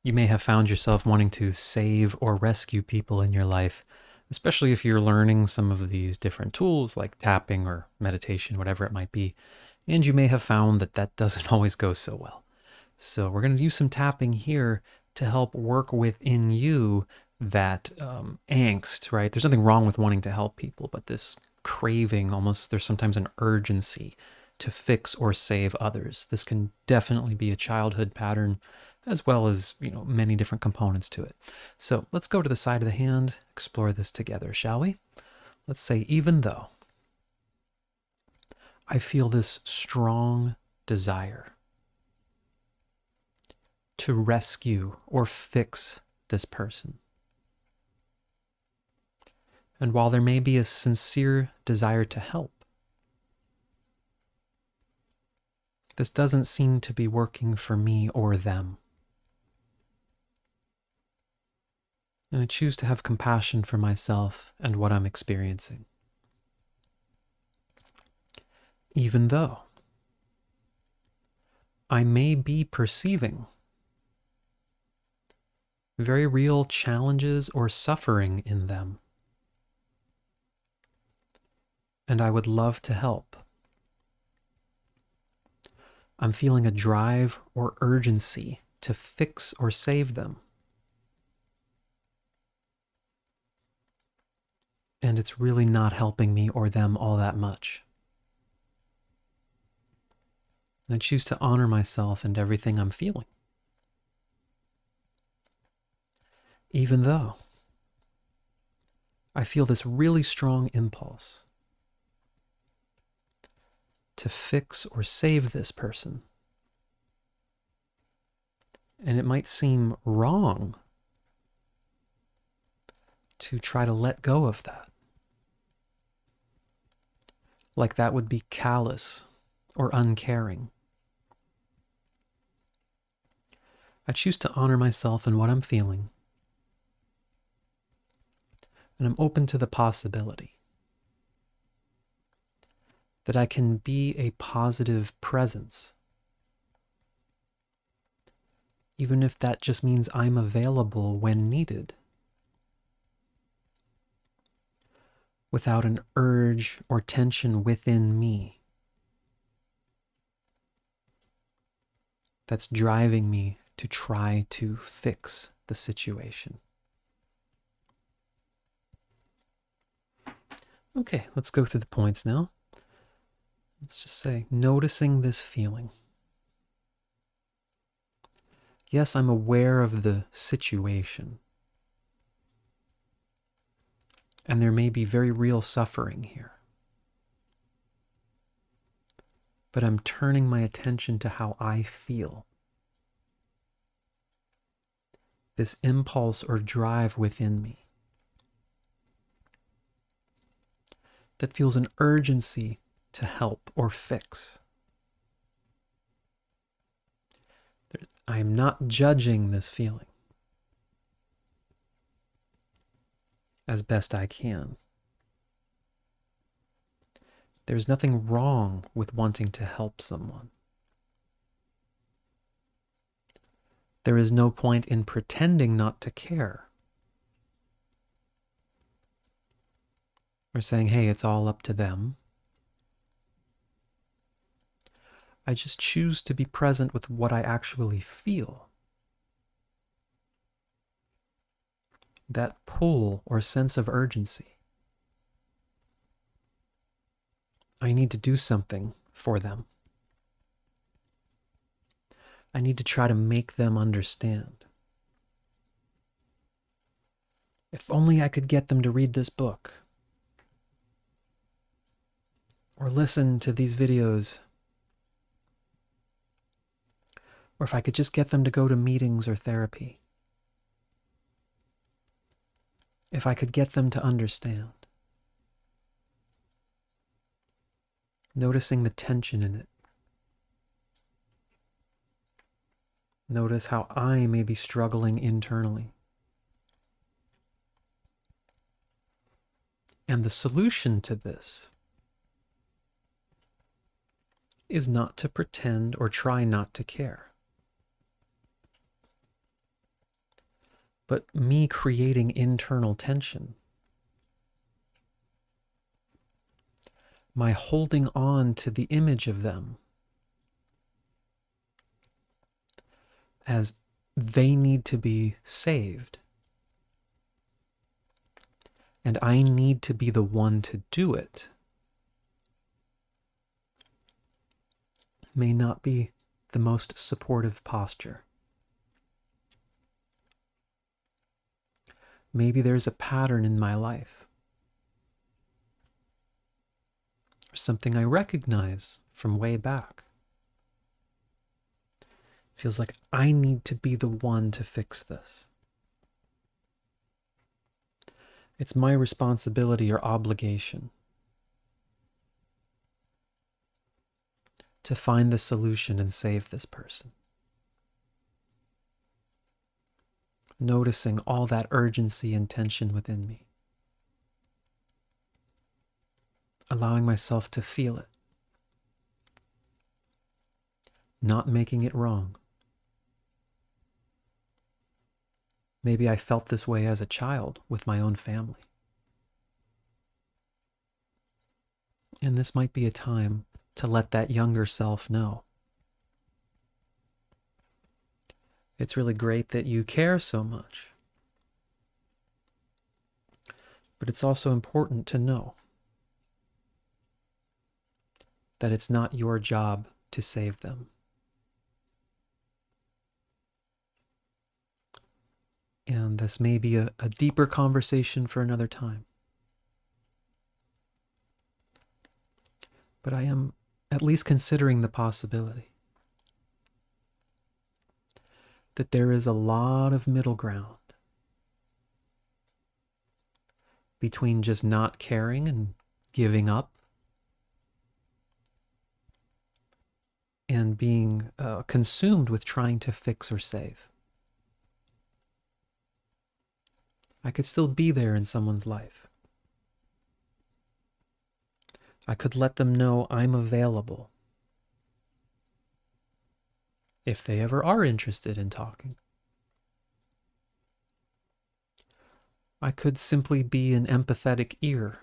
You may have found yourself wanting to save or rescue people in your life, especially if you're learning some of these different tools like tapping or meditation, whatever it might be. And you may have found that that doesn't always go so well. So we're going to use some tapping here to help work within you that angst, right? There's nothing wrong with wanting to help people, but this craving, almost there's sometimes an urgency to fix or save others. This can definitely be a childhood pattern, as well as, many different components to it. So let's go to the side of the hand, explore this together, shall we? Let's say, even though I feel this strong desire to rescue or fix this person. And while there may be a sincere desire to help, this doesn't seem to be working for me or them. And I choose to have compassion for myself and what I'm experiencing. Even though I may be perceiving very real challenges or suffering in them, and I would love to help. I'm feeling a drive or urgency to fix or save them. And it's really not helping me or them all that much. And I choose to honor myself and everything I'm feeling. Even though I feel this really strong impulse to fix or save this person. And it might seem wrong to try to let go of that. Like that would be callous or uncaring. I choose to honor myself and what I'm feeling. And I'm open to the possibility that I can be a positive presence, even if that just means I'm available when needed, without an urge or tension within me that's driving me to try to fix the situation. Okay, let's go through the points now. Let's just say, noticing this feeling. Yes, I'm aware of the situation. And there may be very real suffering here. But I'm turning my attention to how I feel. This impulse or drive within me that feels an urgency to help or fix. I am not judging this feeling as best I can. There's nothing wrong with wanting to help someone. There is no point in pretending not to care, or saying, hey, it's all up to them. I just choose to be present with what I actually feel. That pull or sense of urgency. I need to do something for them. I need to try to make them understand. If only I could get them to read this book, or listen to these videos, or if I could just get them to go to meetings or therapy. If I could get them to understand. Noticing the tension in it. Notice how I may be struggling internally. And the solution to this is not to pretend or try not to care. but me creating internal tension. My holding on to the image of them as they need to be saved. And I need to be the one to do it. May not be the most supportive posture. Maybe there's a pattern in my life, or something I recognize from way back. Feels like I need to be the one to fix this. It's my responsibility or obligation to find the solution and save this person. Noticing all that urgency and tension within me. Allowing myself to feel it. Not making it wrong. Maybe I felt this way as a child with my own family. And this might be a time to let that younger self know. It's really great that you care so much. But it's also important to know that it's not your job to save them. And this may be a deeper conversation for another time. But I am at least considering the possibility that there is a lot of middle ground between just not caring and giving up and being consumed with trying to fix or save. I could still be there in someone's life. I could let them know I'm available if they ever are interested in talking. I could simply be an empathetic ear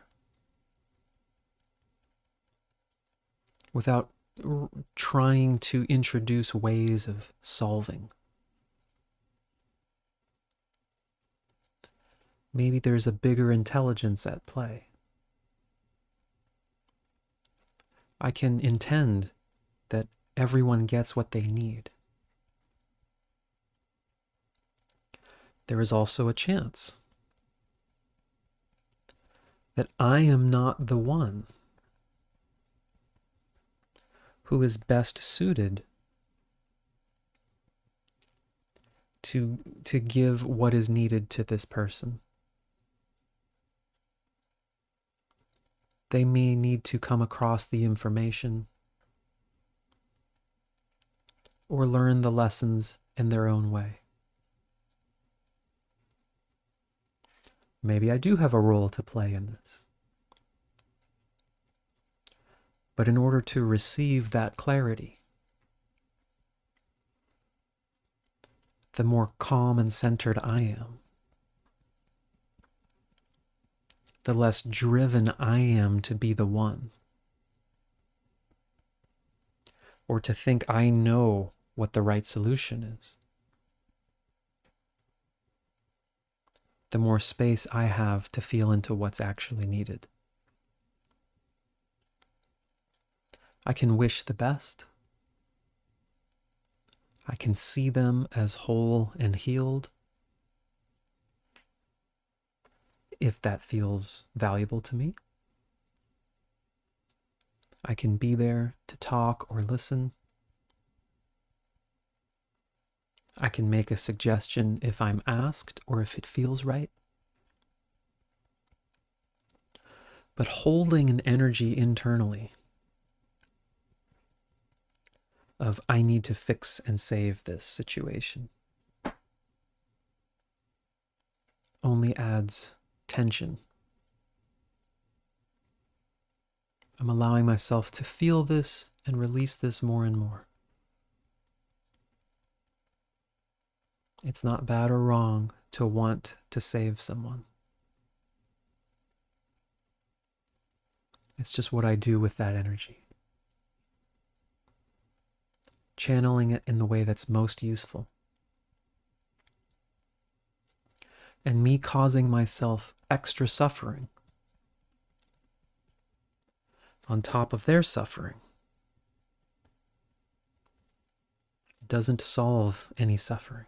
without trying to introduce ways of solving. Maybe there's a bigger intelligence at play. I can intend that everyone gets what they need. There is also a chance that I am not the one who is best suited to give what is needed to this person. They may need to come across the information or learn the lessons in their own way. Maybe I do have a role to play in this. But in order to receive that clarity, the more calm and centered I am, the less driven I am to be the one, or to think I know what the right solution is, the more space I have to feel into what's actually needed. I can wish the best. I can see them as whole and healed, if that feels valuable to me. I can be there to talk or listen. I can make a suggestion if I'm asked or if it feels right. But holding an energy internally of I need to fix and save this situation only adds tension. I'm allowing myself to feel this and release this more and more. It's not bad or wrong to want to save someone. It's just what I do with that energy. Channeling it in the way that's most useful. And me causing myself extra suffering on top of their suffering doesn't solve any suffering.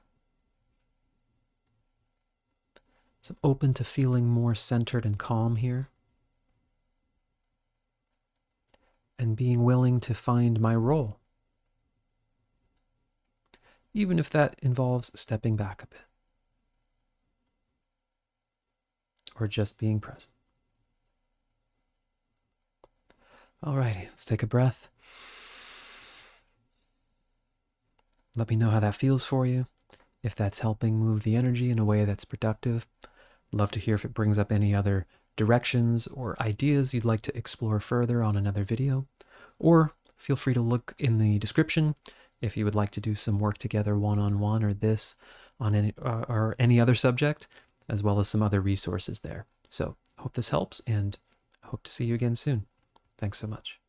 So I'm open to feeling more centered and calm here, and being willing to find my role, even if that involves stepping back a bit or just being present. Alrighty, let's take a breath. Let me know how that feels for you, if that's helping move the energy in a way that's productive. Love to hear if it brings up any other directions or ideas you'd like to explore further on another video. Or feel free to look in the description if you would like to do some work together one-on-one or this on any other subject, as well as some other resources there. So I hope this helps, and I hope to see you again soon. Thanks so much.